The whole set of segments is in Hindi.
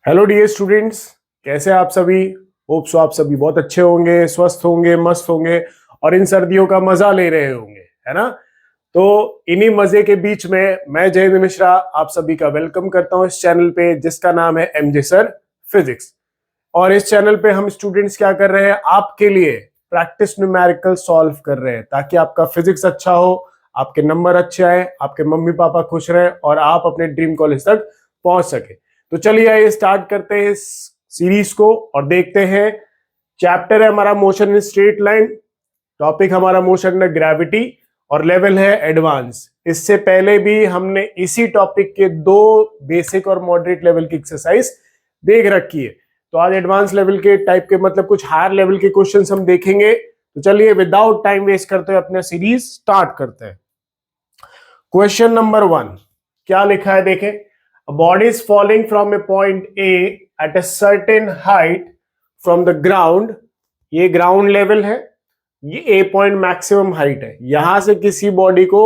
हेलो डियर स्टूडेंट्स, कैसे आप सभी। होप सो आप सभी बहुत अच्छे होंगे, स्वस्थ होंगे, मस्त होंगे और इन सर्दियों का मजा ले रहे होंगे, है ना। तो इन्हीं मजे के बीच में मैं जयेंद्र मिश्रा आप सभी का वेलकम करता हूं इस चैनल पे जिसका नाम है एमजे सर फिजिक्स। और इस चैनल पे हम स्टूडेंट्स क्या कर रहे हैं, आपके लिए प्रैक्टिस न्यूमेरिकल सॉल्व कर रहे हैं ताकि आपका फिजिक्स अच्छा हो, आपके नंबर अच्छे आए, आपके मम्मी पापा खुश रहे और आप अपने ड्रीम कॉलेज तक पहुंच सके। तो चलिए आइए स्टार्ट करते हैं इस सीरीज को और देखते हैं। चैप्टर है हमारा motion in straight line, topic हमारा मोशन है ग्रेविटी और लेवल है एडवांस। इससे पहले भी हमने इसी टॉपिक के दो बेसिक और मॉडरेट लेवल की एक्सरसाइज देख रखी है। तो आज एडवांस लेवल के टाइप के मतलब कुछ हायर लेवल के क्वेश्चंस हम देखेंगे। तो चलिए विदाउट टाइम वेस्ट करते हुए अपना सीरीज स्टार्ट करते हैं। क्वेश्चन नंबर 1 क्या लिखा है देखें। A body is falling from a point A at a certain height from the ground। ये ग्राउंड लेवल है, ये ए पॉइंट मैक्सिमम हाइट है। यहां से किसी बॉडी को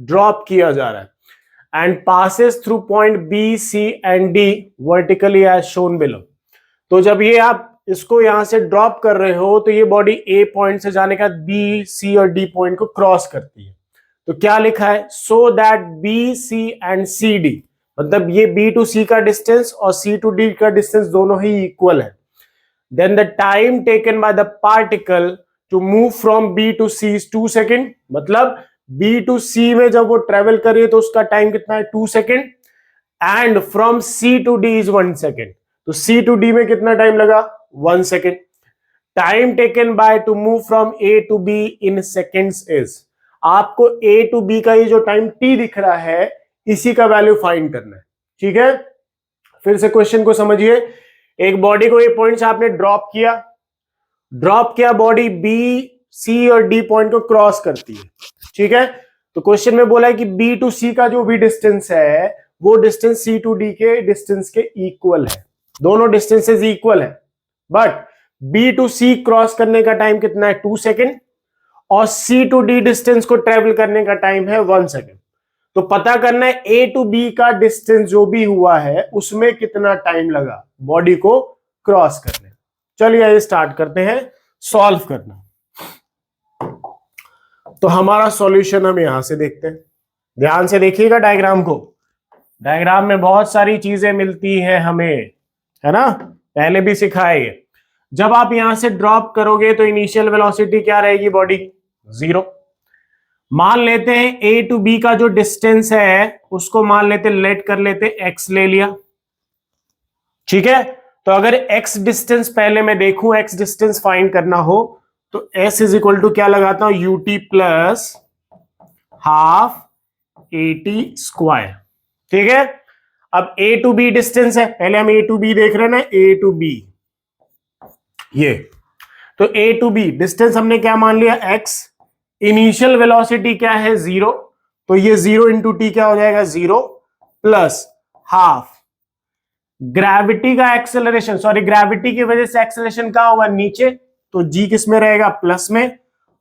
ड्रॉप किया जा रहा है and passes through point B C and D vertically as shown below. तो जब ये आप इसको यहां से ड्रॉप कर रहे हो तो ये बॉडी ए पॉइंट से जाने का बी सी और डी पॉइंट को क्रॉस करती है। तो क्या लिखा है, so that B C and C D, मतलब ये बी टू सी का डिस्टेंस और सी टू डी का डिस्टेंस दोनों ही इक्वल है। Then the time taken by the particle to move from B to C is 2 second. मतलब बी टू सी में जब वो ट्रेवल कर रही है तो उसका टाइम कितना है, 2 second. And from C to D is 1 second. तो सी टू डी में कितना टाइम लगा, 1 second. Time taken by to move from A to B in seconds is, आपको ए टू बी का ये जो टाइम टी दिख रहा है इसी का वैल्यू फाइंड करना है। ठीक है, फिर से क्वेश्चन को समझिए। एक बॉडी को ये पॉइंट से आपने ड्रॉप किया बॉडी बी सी और डी पॉइंट को क्रॉस करती है। ठीक है, तो क्वेश्चन में बोला है कि बी टू सी का जो भी डिस्टेंस है वो डिस्टेंस सी टू डी के डिस्टेंस के इक्वल है। दोनों डिस्टेंसेस इक्वल है, but B to C cross करने का टाइम कितना है, 2 सेकेंड, और सी टू डी डिस्टेंस को ट्रेवल करने का टाइम है 1 सेकेंड। तो पता करना है ए टू बी का डिस्टेंस जो भी हुआ है उसमें कितना टाइम लगा बॉडी को क्रॉस करने। चलिए आइए स्टार्ट करते हैं सॉल्व करना। तो हमारा सॉल्यूशन हम यहां से देखते हैं, ध्यान से देखिएगा डायग्राम को। डायग्राम में बहुत सारी चीजें मिलती हैं हमें, है ना, पहले भी सिखाए। जब आप यहां से ड्रॉप करोगे तो इनिशियल वेलोसिटी क्या रहेगी बॉडी की, 0। मान लेते हैं ए टू बी का जो डिस्टेंस है उसको मान लेते, लेट कर लेते एक्स ले लिया। ठीक है, तो अगर एक्स डिस्टेंस पहले मैं देखूं, एक्स डिस्टेंस फाइंड करना हो तो एस इज इक्वल टू क्या लगाता हूं, UT plus half eighty square. ठीक है, अब ए टू बी डिस्टेंस है, पहले हम ए टू बी देख रहे हैं ना, ए टू बी ये, तो ए टू बी डिस्टेंस हमने क्या मान लिया, एक्स। इनिशियल वेलोसिटी क्या है, 0, तो ये 0 इंटू टी क्या हो जाएगा, 0 प्लस हाफ ग्रेविटी का एक्सेलरेशन, सॉरी ग्रेविटी की वजह से एक्सेलरेशन क्या होगा, नीचे, तो जी किस में रहेगा, प्लस में।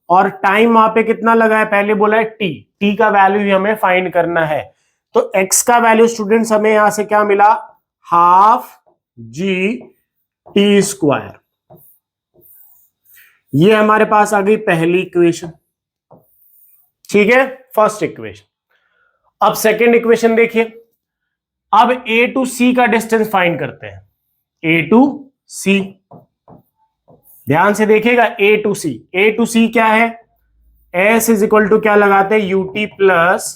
और टाइम वहां पे कितना लगा है, पहले बोला है टी, टी का वैल्यू ही हमें फाइंड करना है। तो एक्स का वैल्यू स्टूडेंट्स हमें यहां से क्या मिला, हाफ जी टी स्क्वायर। ये हमारे पास आ गई पहली इक्वेशन। ठीक है, फर्स्ट इक्वेशन। अब सेकेंड इक्वेशन देखिए। अब ए टू सी का डिस्टेंस फाइंड करते हैं, ए टू सी, ध्यान से देखिएगा, ए टू सी। ए टू सी क्या है, एस इज इक्वल टू क्या लगाते हैं, UT plus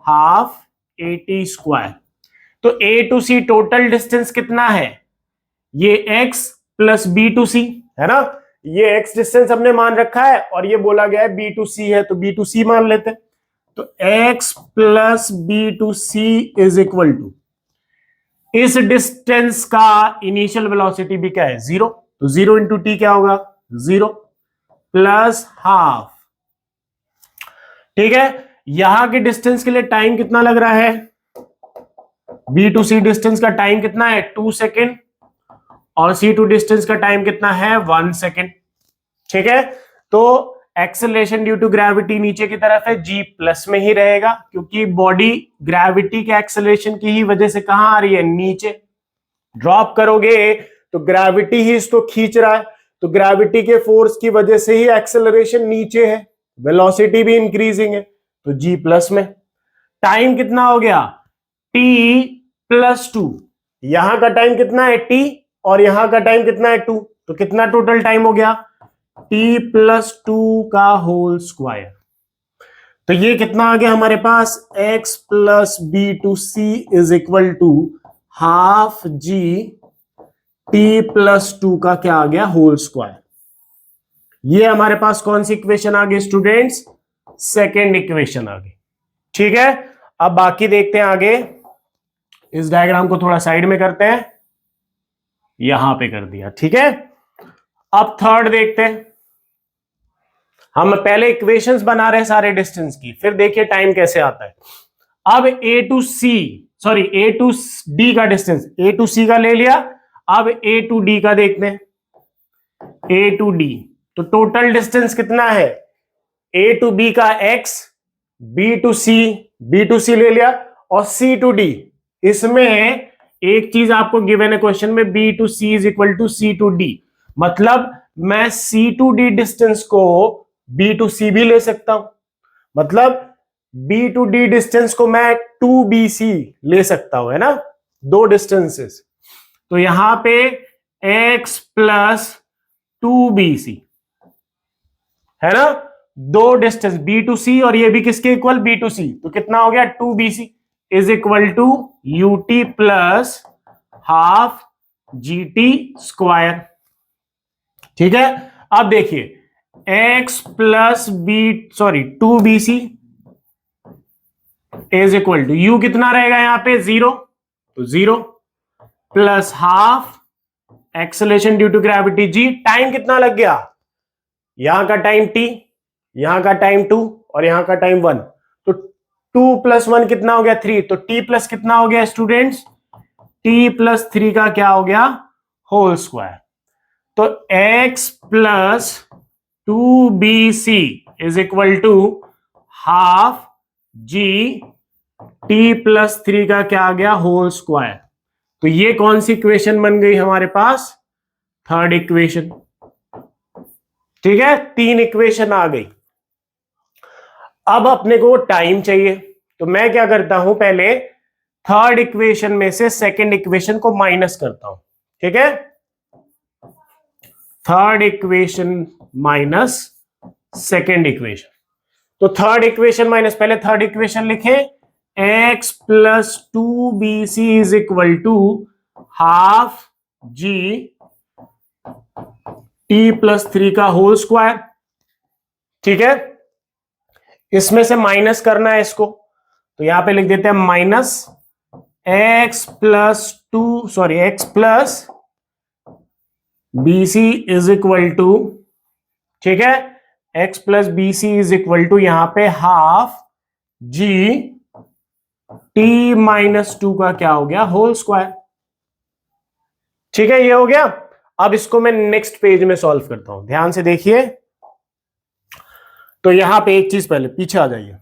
half eighty square. तो ए टू सी टोटल डिस्टेंस कितना है, ये एक्स प्लस बी टू सी है ना, ये एक्स डिस्टेंस हमने मान रखा है और ये बोला गया है बी टू सी है, तो बी टू सी मान लेते हैं। तो X plus B to C is equal to, इस डिस्टेंस का इनिशियल वेलोसिटी भी क्या है, 0, तो 0 इंटू टी क्या होगा, 0 प्लस हाफ। ठीक है, यहां के डिस्टेंस के लिए टाइम कितना लग रहा है, बी टू सी डिस्टेंस का टाइम कितना है, 2 सेकेंड, और सी टू डिस्टेंस का टाइम कितना है, 1 सेकेंड। ठीक है, तो एक्सेलरेशन ड्यू टू ग्रेविटी नीचे की तरफ है, जी प्लस में ही रहेगा क्योंकि बॉडी ग्रेविटी के एक्सेलरेशन की ही वजह से कहां आ रही है, नीचे। ड्रॉप करोगे तो ग्रेविटी ही इसको खींच रहा है, तो ग्रेविटी के फोर्स की वजह से ही एक्सेलरेशन नीचे है, वेलोसिटी भी इंक्रीजिंग है, तो जी प्लस में। टाइम कितना हो गया, टी प्लस टू। यहां का टाइम कितना है, टी, और यहां का टाइम कितना है, टू, तो कितना टोटल टाइम हो गया, टी प्लस टू का होल स्क्वायर। तो ये कितना आ गया हमारे पास, x plus B to C is equal to half G T plus two का क्या आ गया, होल स्क्वायर। ये हमारे पास कौन सी इक्वेशन आ गई स्टूडेंट्स, सेकेंड इक्वेशन आ गई। ठीक है, अब बाकी देखते हैं आगे। इस डायग्राम को थोड़ा साइड में करते हैं, यहां पे कर दिया। ठीक है, अब थर्ड देखते हैं। हम पहले इक्वेशंस बना रहे हैं सारे डिस्टेंस की, फिर देखिए टाइम कैसे आता है। अब ए टू डी का डिस्टेंस, ए टू सी का ले लिया, अब ए टू डी का देखते हैं। ए टू डी, तो टोटल डिस्टेंस कितना है, ए टू बी का x, बी टू सी ले लिया, और सी टू डी। इसमें एक चीज आपको गिवन है क्वेश्चन में, B to C is equal to C to D, मतलब मैं सी टू डी डिस्टेंस को बी टू सी भी ले सकता हूं, मतलब बी टू डी डिस्टेंस को मैं टू बी सी ले सकता हूं, है ना, दो डिस्टेंसेस। तो यहां पे x plus two B C, है ना, दो डिस्टेंस बी टू सी, और ये भी किसके इक्वल, बी टू सी, तो कितना हो गया, two B C is equal to U T plus half G T square. ठीक है, अब देखिए x plus two B C is equal to U कितना रहेगा यहां पे, जीरो, तो zero plus half acceleration due to gravity G. Time कितना लग गया, यहां का टाइम t, यहां का टाइम 2, और यहां का टाइम 1, तो 2 प्लस 1 कितना हो गया, 3, तो t प्लस कितना हो गया स्टूडेंट्स, t प्लस 3 का क्या हो गया, होल स्क्वायर। तो x plus two B C is equal to half G T plus 3 का क्या आ गया, होल स्क्वायर। तो ये कौन सी इक्वेशन बन गई हमारे पास, थर्ड इक्वेशन। ठीक है, तीन इक्वेशन आ गई। अब अपने को टाइम चाहिए, तो मैं क्या करता हूं, पहले थर्ड इक्वेशन में से सेकंड इक्वेशन को माइनस करता हूं। ठीक है, third equation minus second equation, तो थर्ड इक्वेशन माइनस, पहले थर्ड इक्वेशन लिखे, x plus two B C is equal to half G T plus 3 का होल स्क्वायर। ठीक है, इसमें से माइनस करना है इसको, तो यहां पे लिख देते हैं minus x plus B C is equal to, ठीक है, x plus B C is equal to यहां पे हाफ जी टी माइनस 2 का क्या हो गया, होल स्क्वायर। ठीक है, ये हो गया। अब इसको मैं नेक्स्ट पेज में सॉल्व करता हूं, ध्यान से देखिए। तो यहां पे एक चीज, पहले पीछे आ जाइए,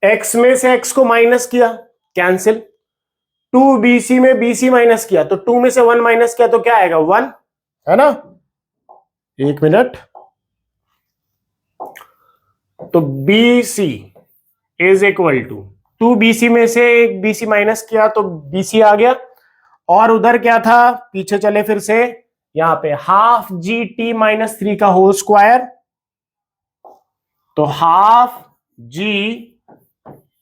x में से x को माइनस किया, कैंसिल, 2bc में bc माइनस किया, तो 2 में से 1 माइनस किया तो क्या आएगा, 1, है ना, एक मिनट, तो bc is equal to 2bc में से एक bc माइनस किया तो bc आ गया, और उधर क्या था, पीछे चले फिर से, यहां पे हाफ जी टी माइनस 3 का होल स्क्वायर, तो हाफ जी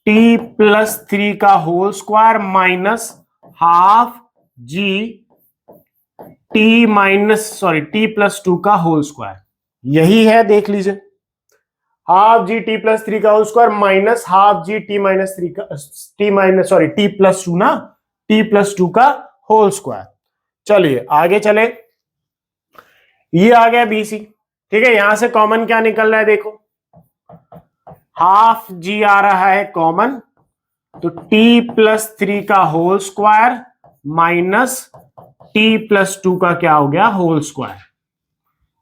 टी प्लस 3 का whole square minus half G T plus 2 का होल स्क्वायर, यही है, देख लीजिए, हाफ जी टी प्लस 3 का होल स्क्वायर माइनस हाफ जी टी माइनस 3 का टी प्लस 2 ना, टी प्लस 2 का होल स्क्वायर। चलिए आगे चले, ये आ गया बीसी। ठीक है, यहां से कॉमन क्या निकल रहा है, देखो हाफ जी आ रहा है कॉमन, तो टी प्लस 3 का whole square minus T plus 2 का क्या हो गया, होल स्क्वायर।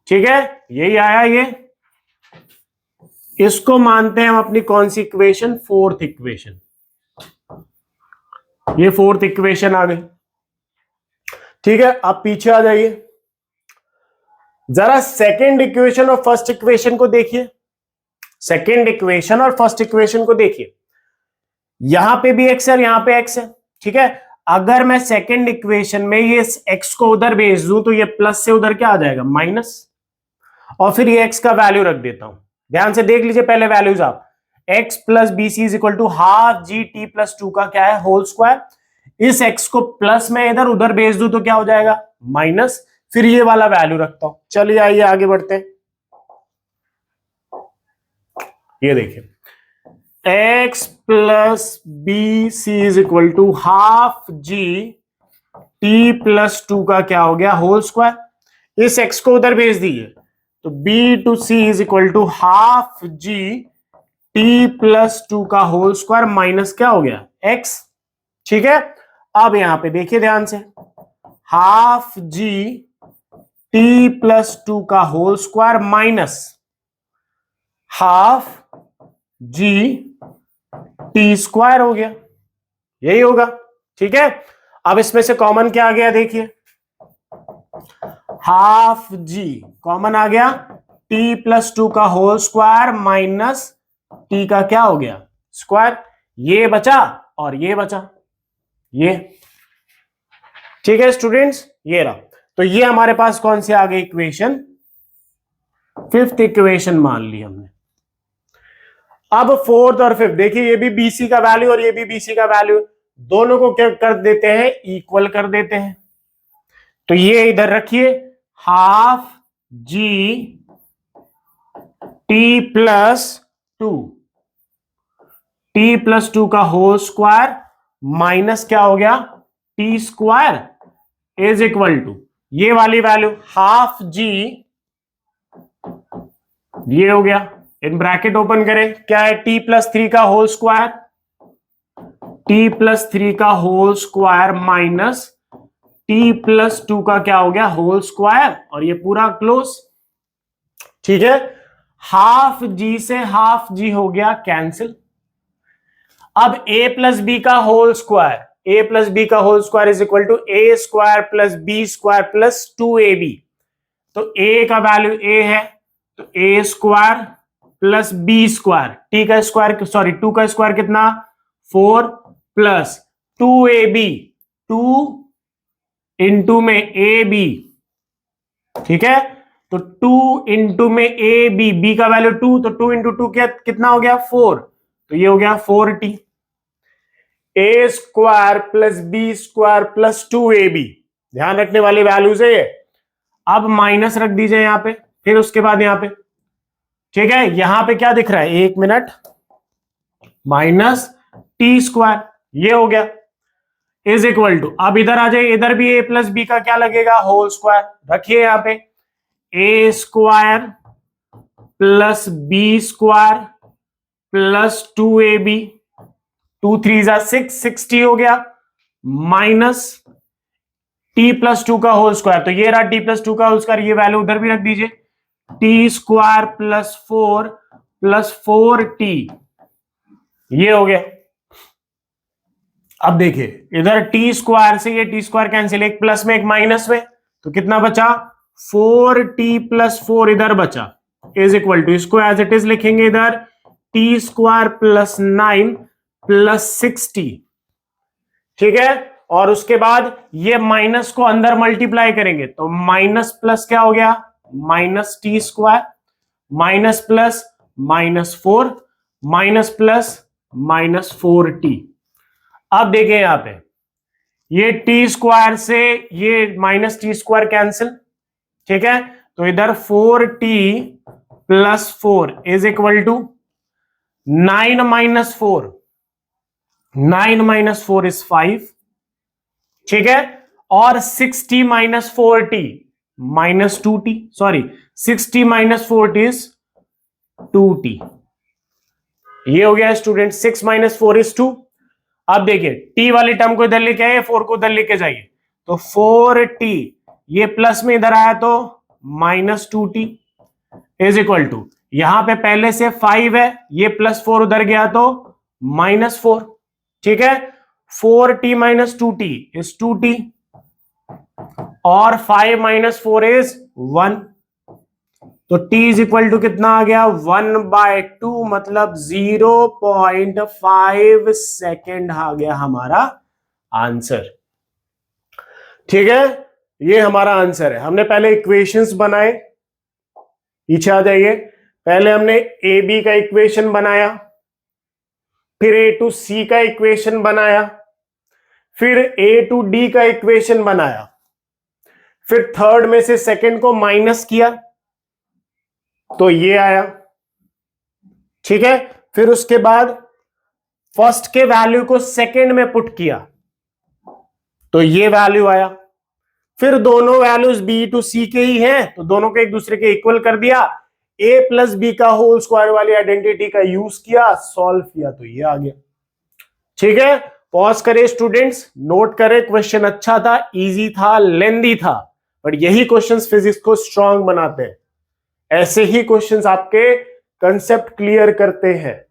ठीक है, यही आया, ये इसको मानते हैं हम अपनी कौन सी इक्वेशन, फोर्थ इक्वेशन। ये फोर्थ इक्वेशन आ गई। ठीक है, आप पीछे आ जाइए, जरा सेकेंड इक्वेशन और फर्स्ट इक्वेशन को देखिए। सेकेंड इक्वेशन और फर्स्ट इक्वेशन को देखिए, यहां पे भी एक्स है और यहां पे एक्स है, ठीक है। अगर मैं सेकेंड इक्वेशन में ये एक्स को उधर भेज दूं तो ये प्लस से उधर क्या आ जाएगा, माइनस, और फिर ये एक्स का वैल्यू रख देता हूं। ध्यान से देख लीजिए पहले वैल्यूज आप, X plus B C is equal to half G T plus two का क्या है, होल स्क्वायर। इस एक्स को प्लस में इधर उधर भेज दूं तो क्या हो जाएगा, माइनस, फिर ये वाला वैल्यू रखता हूं। चलिए आइए आगे बढ़ते हैं। ये देखिए, x plus B C is equal to half G T plus two का क्या हो गया, होल स्क्वायर। इस x को उधर भेज दीजिए तो b to c is equal to half G T plus two का होल स्क्वायर माइनस क्या हो गया, x। ठीक है, अब यहां पे देखिए ध्यान से, half G T plus two का whole square minus half G T square हो गया, यही होगा। ठीक है, अब इसमें से कॉमन क्या आ गया, देखिए हाफ जी कॉमन आ गया, टी प्लस टू का होल स्क्वायर माइनस टी का क्या हो गया, स्क्वायर। ये बचा और ये बचा, ये। ठीक है स्टूडेंट्स, ये रहा। तो ये हमारे पास कौन सी आ गई इक्वेशन, फिफ्थ इक्वेशन मान ली हमने। अब फोर्थ और फिफ्थ देखिए, ये भी बीसी का वैल्यू और ये भी बीसी का वैल्यू, दोनों को क्या कर देते हैं, इक्वल कर देते हैं। तो ये इधर रखिए, half G T plus two, T plus two का होल स्क्वायर माइनस क्या हो गया, T square is equal to ये वाली वैल्यू हाफ जी, ये हो गया, इन ब्रैकेट ओपन करें, क्या है, टी प्लस थ्री का whole square, t plus three का whole square minus T plus two का क्या हो गया, होल स्क्वायर, और ये पूरा क्लोज। ठीक है, हाफ जी से हाफ जी हो गया कैंसिल। अब a प्लस बी का whole square, a plus b का whole square is equal to a square plus b square plus 2ab। तो a का वैल्यू a है, तो a square plus b square, t का स्क्वायर सॉरी 2 का स्क्वायर कितना, 4 प्लस 2ab, 2 इंटू में ab। ठीक है, तो 2 इंटू में ab, b का वैल्यू 2, तो 2 इंटू 2 कितना हो गया, 4, तो ये हो गया 4t। A square plus b square plus 2ab, ध्यान रखने वाली वैल्यूज है ये। अब माइनस रख दीजिए यहां पे, फिर उसके बाद यहां पे, ठीक है, यहां पे क्या दिख रहा है, एक मिनट, माइनस टी स्क्वायर, ये हो गया इज इक्वल टू, अब इधर आ जाइए, इधर भी ए प्लस बी का क्या लगेगा, होल स्क्वायर, रखिए यहां पे, a square plus b square plus 2ab, 2 3 जा 6, 60 हो गया, माइनस टी प्लस टू का होल स्क्वायर, तो ये रहा टी प्लस टू का होल स्क्वायर, ये वैल्यू उधर भी रख दीजिए, T square plus 4 plus 4t, ये हो गया। अब देखिए इधर टी स्क्वायर से ये टी स्क्वायर कैंसिल, एक प्लस में एक माइनस में, तो कितना बचा, 4t प्लस 4 इधर बचा, इज इक्वल टू, इसको एज इट इज लिखेंगे इधर, टी स्क्वायर प्लस 9 प्लस 60। ठीक है, और उसके बाद ये माइनस को अंदर मल्टीप्लाई करेंगे, तो माइनस प्लस क्या हो गया, minus T square, minus plus minus 4, minus plus minus 4t। अब देखें यहां पे, ये टी स्क्वायर से ये माइनस टी स्क्वायर कैंसिल, ठीक है, तो इधर 4t plus 4 is equal to 9 minus 4, 9 minus 4 is 5, ठीक है, और 60 minus 4t minus 2t, sorry 60 minus 4t is 2t, ये हो गया स्टूडेंट, 6 माइनस 4 इज 2। अब देखिए t वाली टर्म को इधर लेके आइए, 4 को उधर लेके जाइए, तो 4t, ये प्लस में इधर आया तो minus 2t is equal to, यहां पे पहले से 5 है, ये प्लस 4 उधर गया तो माइनस 4, ठीक है, 4t minus 2t is 2t, और 5 माइनस 4 इज 1, तो t इज इक्वल टू कितना आ गया 1/2, मतलब 0.5 सेकेंड आ गया हमारा आंसर। ठीक है, ये हमारा आंसर है। हमने पहले इक्वेशंस बनाए, पीछे आ जाइए। पहले हमने ए बी का इक्वेशन बनाया, फिर ए टू सी का इक्वेशन बनाया, फिर ए टू डी का इक्वेशन बनाया, फिर थर्ड में से सेकंड को माइनस किया तो ये आया। ठीक है, फिर उसके बाद फर्स्ट के वैल्यू को सेकंड में पुट किया तो ये वैल्यू आया। फिर दोनों वैल्यूज बी टू सी के ही हैं तो दोनों को एक दूसरे के इक्वल कर दिया, ए प्लस बी का होल स्क्वायर वाली आइडेंटिटी का यूज किया, सॉल्व किया तो ये आ गया। ठीक है, पॉज करें स्टूडेंट्स, नोट करें। क्वेश्चन अच्छा था, इजी था, लेंदी था, बट यही क्वेश्चंस फिजिक्स को स्ट्रांग बनाते हैं। ऐसे ही क्वेश्चंस आपके कंसेप्ट क्लियर करते हैं,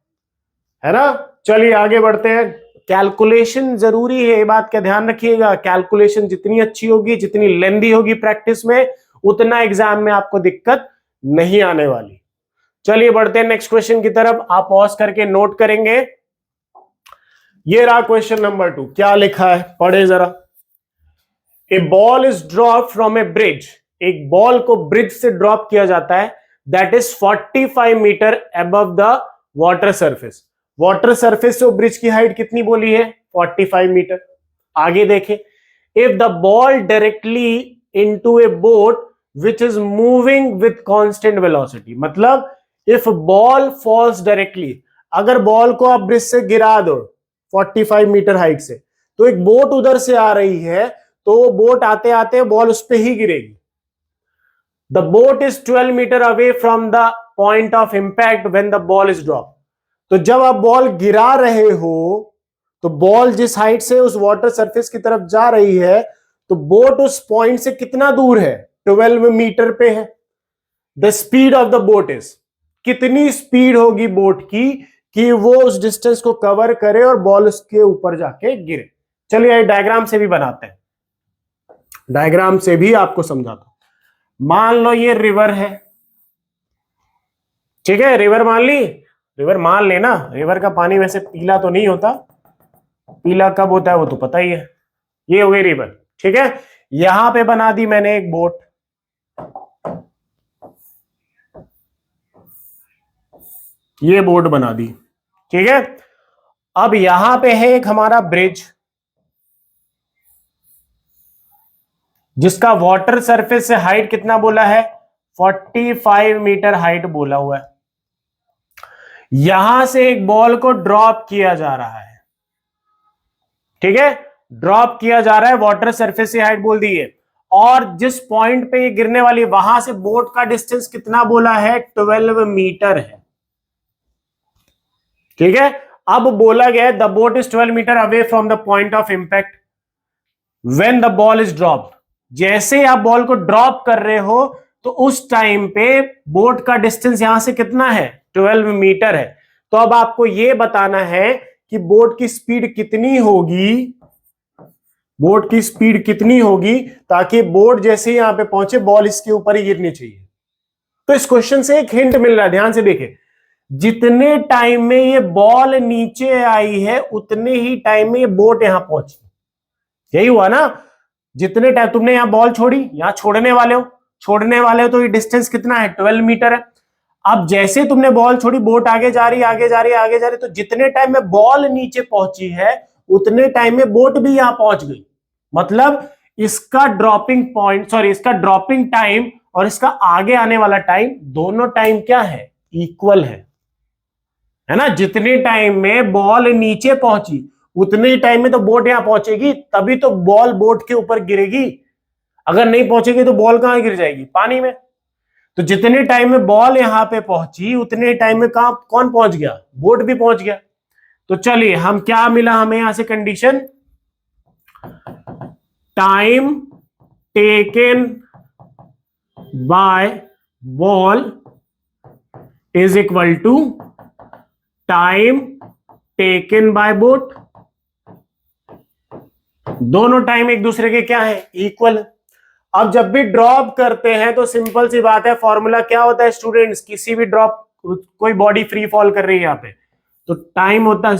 है ना। चलिए आगे बढ़ते हैं। कैलकुलेशन जरूरी है, ये बात का ध्यान रखिएगा। कैलकुलेशन जितनी अच्छी होगी, जितनी लेंदी होगी प्रैक्टिस में, उतना एग्जाम में आपको दिक्कत नहीं आने वाली। चलिए बढ़ते हैं नेक्स्ट क्वेश्चन की तरफ। आप पॉज करके नोट करेंगे। ये रहा क्वेश्चन नंबर 2। क्या लिखा है पढ़े जरा। A ball is drop from a bridge, एक बॉल को ब्रिज से ड्रॉप किया जाता है, that is 45 metre above the water surface. Water surface से ब्रिज की हाइट कितनी बोली है 45 मीटर। आगे देखें, if the ball directly into a boat which is moving with constant velocity, मतलब इफ बॉल फॉल्स डायरेक्टली, अगर बॉल को आप ब्रिज से गिरा दो 45 मीटर हाइट से, तो एक बोट उधर से आ रही है तो बोट आते आते बॉल उस पर ही गिरेगी। The boat is 12 metre away from the point of impact when the ball is drop. तो जब आप बॉल गिरा रहे हो तो बॉल जिस हाइट से उस वाटर सरफेस की तरफ जा रही है, तो बोट उस पॉइंट से कितना दूर है 12 मीटर पे है। The speed of the boat is, कितनी स्पीड होगी बोट की कि वो उस डिस्टेंस को कवर करे और बॉल उसके ऊपर जाके गिरे। चलिए डायग्राम से भी बनाते हैं, डायग्राम से भी आपको समझाता हूं। मान लो ये रिवर है, ठीक है, रिवर मान ली, रिवर मान लेना। रिवर का पानी वैसे पीला तो नहीं होता, पीला कब होता है वो तो पता ही है। ये हो गई रिवर, ठीक है। यहां पे बना दी मैंने एक बोट, ये बोट बना दी, ठीक है। अब यहां पे है एक हमारा ब्रिज जिसका वाटर सरफेस से हाइट कितना बोला है 45 मीटर हाइट बोला हुआ है। यहां से एक बॉल को ड्रॉप किया जा रहा है, ठीक है, ड्रॉप किया जा रहा है, वाटर सरफेस से हाइट बोल दी है, और जिस पॉइंट पे ये गिरने वाली है वहां से बोट का डिस्टेंस कितना बोला है 12 मीटर है, ठीक है। अब बोला गया the boat is 12 metre away from the point of impact when the ball is dropped. जैसे आप बॉल को ड्रॉप कर रहे हो तो उस टाइम पे बोट का डिस्टेंस यहां से कितना है 12 मीटर है। तो अब आपको यह बताना है कि बोट की स्पीड कितनी होगी, बोट की स्पीड कितनी होगी ताकि बोट जैसे ही यहां पे पहुंचे बॉल इसके ऊपर ही गिरनी चाहिए। तो इस क्वेश्चन से एक हिंट मिल रहा है, ध्यान से देखें। जितने टाइम में ये बॉल नीचे आई है उतने ही टाइम में ये बोट यहां पहुंची, यही हुआ ना। जितने टाइम तुमने यहां बॉल छोड़ी, यहां छोड़ने वाले हो तो ये डिस्टेंस कितना है 12 मीटर है। अब जैसे तुमने बॉल छोड़ी बोट आगे जा रही है, तो जितने टाइम में बॉल नीचे पहुंची है उतने टाइम में बोट भी यहां पहुंच गई। मतलब इसका ड्रॉपिंग पॉइंट, सॉरी, इसका ड्रॉपिंग टाइम और इसका आगे आने वाला टाइम, दोनों टाइम क्या है इक्वल है ना। जितने टाइम में बॉल नीचे पहुंची उतने ही टाइम में तो बोट यहां पहुंचेगी, तभी तो बॉल बोट के ऊपर गिरेगी। अगर नहीं पहुंचेगी तो बॉल कहां गिर जाएगी पानी में। तो जितने टाइम में बॉल यहां पे पहुंची उतने टाइम में कहां कौन पहुंच गया, बोट भी पहुंच गया। तो चलिए हम क्या मिला हमें यहां से condition, time taken by ball is equal to time taken by boat. दोनों टाइम एक दूसरे के क्या है इक्वल। अब जब भी ड्रॉप करते हैं तो सिंपल सी बात है, फॉर्मूला क्या होता है स्टूडेंट्स, किसी भी ड्रॉप, कोई बॉडी फ्री फॉल कर रही है यहाँ पे, तो टाइम होता है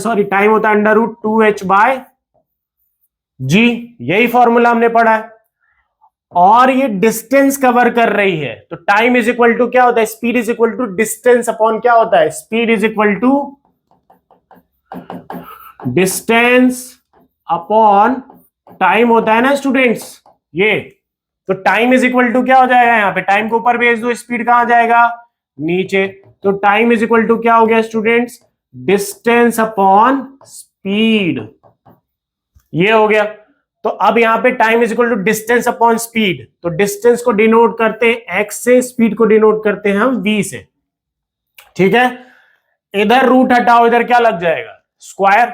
अंडर रूट 2h बाय जी, यही फॉर्मूला हमने पढ़ा है। और ये डिस्टेंस कवर कर रही है, तो टाइम इज इक्वल टू क्या होता है, speed is equal to distance upon क्या होता है, speed is equal to distance upon time होता है ना स्टूडेंट्स ये। तो टाइम इज इक्वल टू क्या हो जाएगा, यहाँ पे टाइम को ऊपर भेज दो, स्पीड कहां जाएगा, नीचे। तो टाइम इज इक्वल टू क्या हो गया स्टूडेंट्स, डिस्टेंस अपॉन स्पीड, ये हो गया। तो अब यहां पे time is equal to distance upon speed, तो डिस्टेंस को डिनोट करते हैं x से, स्पीड को डिनोट करते हैं हम v से, ठीक है। इधर रूट हटाओ, इधर क्या लग जाएगा, स्क्वायर।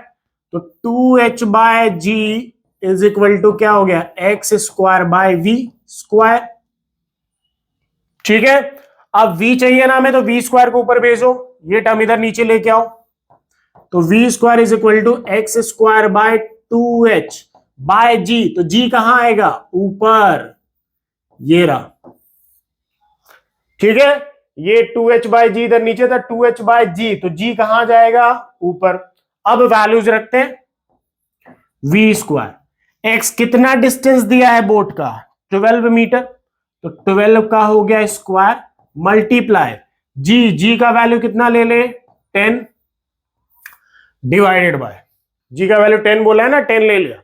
तो 2h by G is equal to क्या हो गया, X square by V square, ठीक है। अब v चाहिए ना हमें, तो v स्क्वायर को ऊपर भेजो, ये टर्म इधर नीचे लेके आओ, तो v square is equal to x square by 2h by g, तो जी कहां आएगा, ऊपर, ये रहा, ठीक है। ये 2h बाय जी इधर नीचे था, 2h बाय जी, तो जी कहां जाएगा, ऊपर। अब वैल्यूज रखते हैं, v स्क्वायर, x कितना डिस्टेंस दिया है बोट का, 12 मीटर, तो 12 का हो गया स्क्वायर, मल्टीप्लाई जी का वैल्यू कितना ले ले, 10, डिवाइडेड बाय, जी का वैल्यू 10 बोला है ना, 10 ले लिया,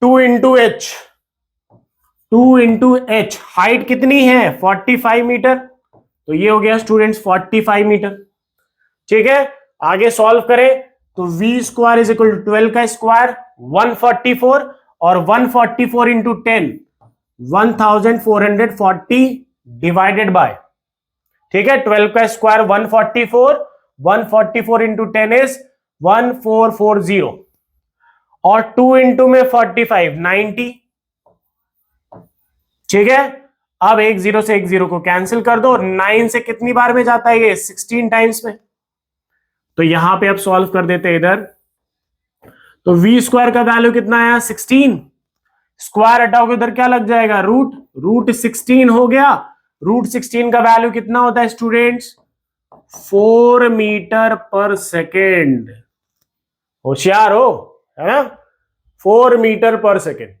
2 इंटू एच, हाइट कितनी है 45 मीटर, तो ये हो गया स्टूडेंट्स 45 मीटर, ठीक है। आगे सॉल्व करें तो v square is equal to 12 का स्क्वायर 144, और 144 इंटू 10 1440 डिवाइडेड बाय, ठीक है। 12 का स्क्वायर 144, 144 इंटू 10 इज 1440, और 2 इंटू में 45 90, ठीक है। अब एक जीरो से एक जीरो को कैंसिल कर दो, 9 से कितनी बार में जाता है ये, 16 टाइम्स में। तो यहां पे अब सॉल्व कर देते हैं इधर, तो v स्क्वायर का वैल्यू कितना आया 16, स्क्वायर हटाओगे उधर क्या लग जाएगा, रूट 16 हो गया। रूट 16 का वैल्यू कितना होता है स्टूडेंट्स, 4 मीटर पर सेकेंड, होशियार हो, है ना, 4 मीटर पर सेकेंड।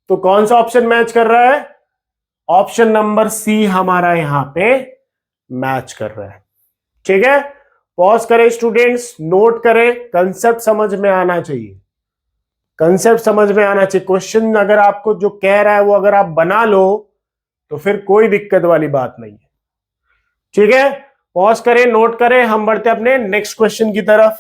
तो कौन सा ऑप्शन मैच कर रहा है, ऑप्शन नंबर सी हमारा यहां पे मैच कर रहा है, ठीक है। पॉज करें स्टूडेंट्स, नोट करें, कंसेप्ट समझ में आना चाहिए, कंसेप्ट समझ में आना चाहिए। क्वेश्चन अगर आपको जो कह रहा है वो अगर आप बना लो तो फिर कोई दिक्कत वाली बात नहीं है, ठीक है। पॉज करें, नोट करें, हम बढ़ते अपने नेक्स्ट क्वेश्चन की तरफ।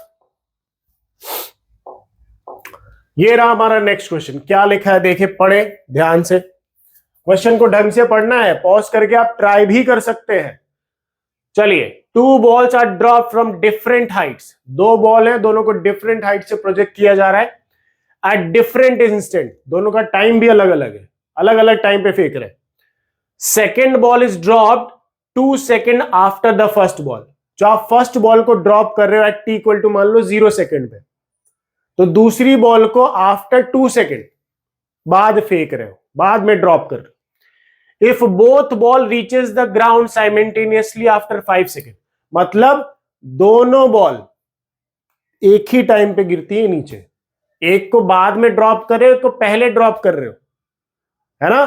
ये रहा हमारा नेक्स्ट क्वेश्चन, क्या लिखा है देखे, पढ़े ध्यान से, क्वेश्चन को ढंग से पढ़ना है, पॉज करके आप ट्राई भी कर सकते हैं। चलिए, 2 balls are drop from different heights, 2 ball है, दोनों को डिफरेंट हाइट से प्रोजेक्ट किया जा रहा है एट डिफरेंट इंस्टेंट, दोनों का टाइम भी अलग अलग है, अलग अलग टाइम पे फेंक रहे हैं। Second ball is dropped 2 second after the first ball, जो आप फर्स्ट बॉल को ड्रॉप कर रहे हो एट टी इक्वल टू मान लो 0 सेकेंड पे, तो दूसरी बॉल को आफ्टर 2 सेकेंड बाद फेंक रहे हो, बाद में ड्रॉप कर रहे हो। If both ball reaches the ground simultaneously after 5 second, मतलब दोनों बॉल एक ही टाइम पे गिरती है नीचे, एक को बाद में ड्रॉप कर रहे हो, एक को पहले ड्रॉप कर रहे हो, है ना,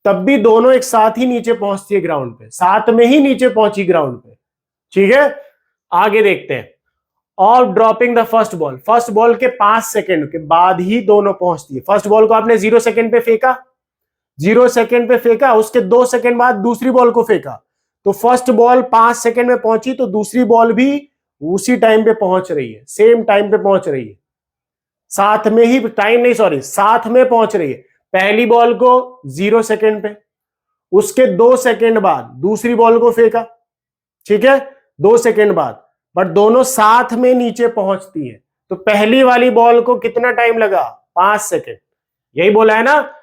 तब भी दोनों एक साथ ही नीचे पहुंचती है ग्राउंड पे, साथ में ही नीचे पहुंची ग्राउंड पे, ठीक है। आगे देखते हैं, और ड्रॉपिंग द फर्स्ट बॉल के 5 सेकेंड के बाद ही दोनों पहुंचती है। फर्स्ट बॉल को आपने 0 सेकेंड पे फेंका, 0 सेकेंड पे फेंका, उसके 2 सेकेंड बाद दूसरी बॉल को फेंका, तो फर्स्ट बॉल 5 सेकेंड में पहुंची, तो दूसरी बॉल भी उसी टाइम पे पहुंच रही है, सेम टाइम पे पहुंच रही है, साथ में ही, टाइम नहीं सॉरी, साथ में पहुंच रही है। पहली बॉल को 0 सेकेंड पे, उसके 2 सेकेंड बाद दूसरी बॉल को फेंका, ठीक है, 2 सेकेंड बाद, बट दोनों साथ में नीचे पहुंचती है। तो पहली वाली बॉल को कितना टाइम लगा, 5 सेकेंड, यही बोला है ना,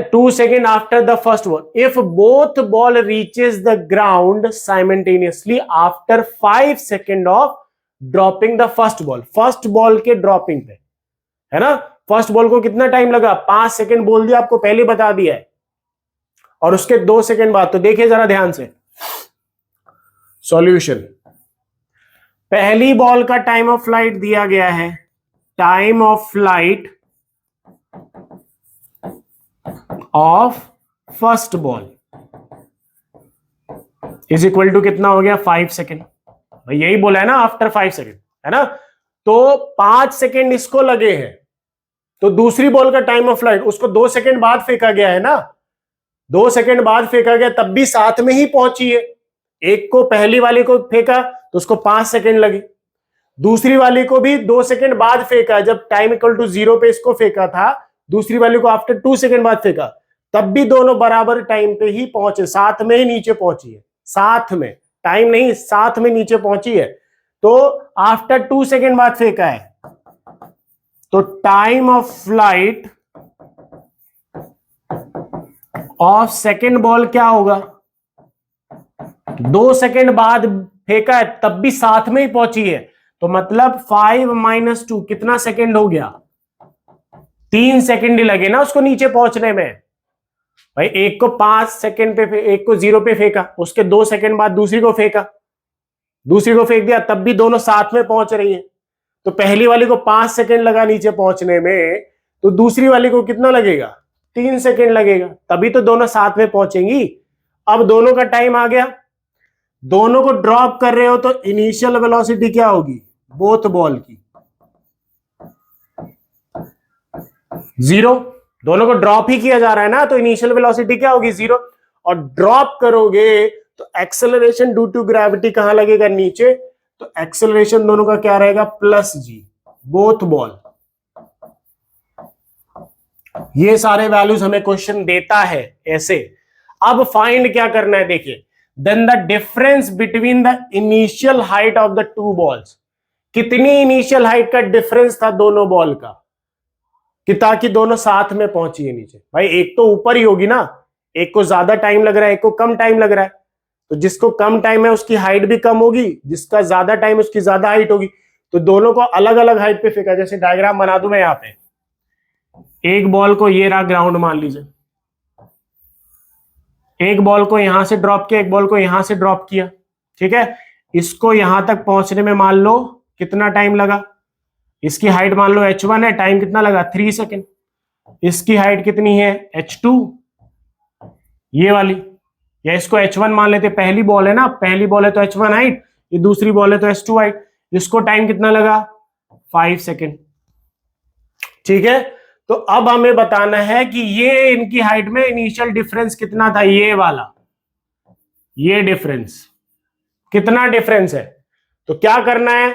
2 second after the first ball. If both ball reaches the ground simultaneously after 5 second of dropping the first ball के ड्रॉपिंग पे, है ना, फर्स्ट बॉल को कितना टाइम लगा, 5 सेकेंड बोल दिया आपको, पहले बता दिया है, और उसके 2 सेकंड बाद, तो देखिए जरा ध्यान से सॉल्यूशन। पहली बॉल का टाइम ऑफ फ्लाइट दिया गया है, time of flight of first ball is equal to कितना हो गया 5 सेकेंड। भाई यही बोला है ना, आफ्टर 5 सेकेंड, है ना। तो 5 सेकेंड इसको लगे हैं, तो दूसरी बॉल का टाइम ऑफ फ्लाइट उसको 2 सेकेंड बाद फेंका गया है ना, 2 सेकेंड बाद फेंका गया, तब भी साथ में ही पहुंची है। एक को पहली वाली को फेंका तो उसको 5 सेकेंड लगे, दूसरी वाली को भी 2 सेकेंड बाद फेंका, जब टाइम इक्वल टू 0 पे इसको फेंका था, दूसरी वाली को आफ्टर 2 सेकेंड बाद फेंका, तब भी दोनों बराबर टाइम पे ही पहुंचे, साथ में ही नीचे पहुंची है, साथ में, टाइम नहीं, साथ में नीचे पहुंची है। तो आफ्टर 2 सेकेंड बाद फेंका है, तो time of flight of second ball क्या होगा, 2 सेकेंड बाद फेंका है तब भी साथ में ही पहुंची है, तो मतलब 5 - 2 कितना सेकेंड हो गया, 3 सेकेंड ही लगे ना उसको नीचे पहुंचने में। भाई एक को 5 सेकेंड पे, एक को 0 पे फेंका, उसके 2 सेकेंड बाद दूसरी को फेंका, दूसरी को फेंक दिया, तब भी दोनों साथ में पहुंच रही है। तो पहली वाली को 5 सेकेंड लगा नीचे पहुंचने में, तो दूसरी वाली को कितना लगेगा, 3 सेकेंड लगेगा, तभी तो दोनों साथ में पहुंचेंगी। अब दोनों का टाइम आ गया, दोनों को ड्रॉप कर रहे हो तो इनिशियल वेलोसिटी क्या होगी बोथ बॉल की, 0। दोनों को ड्रॉप ही किया जा रहा है ना, तो इनिशियल वेलोसिटी क्या होगी 0। और ड्रॉप करोगे तो एक्सेलरेशन ड्यू टू ग्रेविटी कहां लगेगा, नीचे, तो एक्सेलरेशन दोनों का क्या रहेगा +g, बोथ बॉल। ये सारे वैल्यूज हमें क्वेश्चन देता है ऐसे। अब फाइंड क्या करना है, देखिए, then the difference between the initial height of the two balls, कितनी इनिशियल हाइट का डिफरेंस था दोनों बॉल का, कि ताकि दोनों साथ में पहुंची है नीचे। भाई एक तो ऊपर ही होगी ना, एक को ज्यादा टाइम लग रहा है, एक को कम टाइम लग रहा है, तो जिसको कम टाइम है उसकी हाइट भी कम होगी, जिसका ज्यादा टाइम उसकी ज्यादा हाइट होगी। तो दोनों को अलग अलग हाइट पे फेंका, जैसे डायग्राम बना दूं मैं यहाँ पे, एक बॉल को ये रहा ग्राउंड मान लीजिए, एक बॉल को यहां से ड्रॉप किया, एक बॉल को यहां से ड्रॉप किया, ठीक है। इसको यहां तक पहुंचने में मान लो कितना टाइम लगा, इसकी हाइट मान लो h1 है, टाइम कितना लगा 3 सेकेंड। इसकी हाइट कितनी है h2, ये वाली, या इसको h1 मान लेते, पहली बॉल है ना, पहली बॉल है तो h1 हाइट, ये दूसरी बॉल है तो h2 हाइट, इसको टाइम कितना लगा 5 सेकेंड, ठीक है। तो अब हमें बताना है कि ये इनकी हाइट में इनिशियल डिफरेंस कितना था, ये वाला, ये डिफरेंस कितना डिफरेंस है। तो क्या करना है,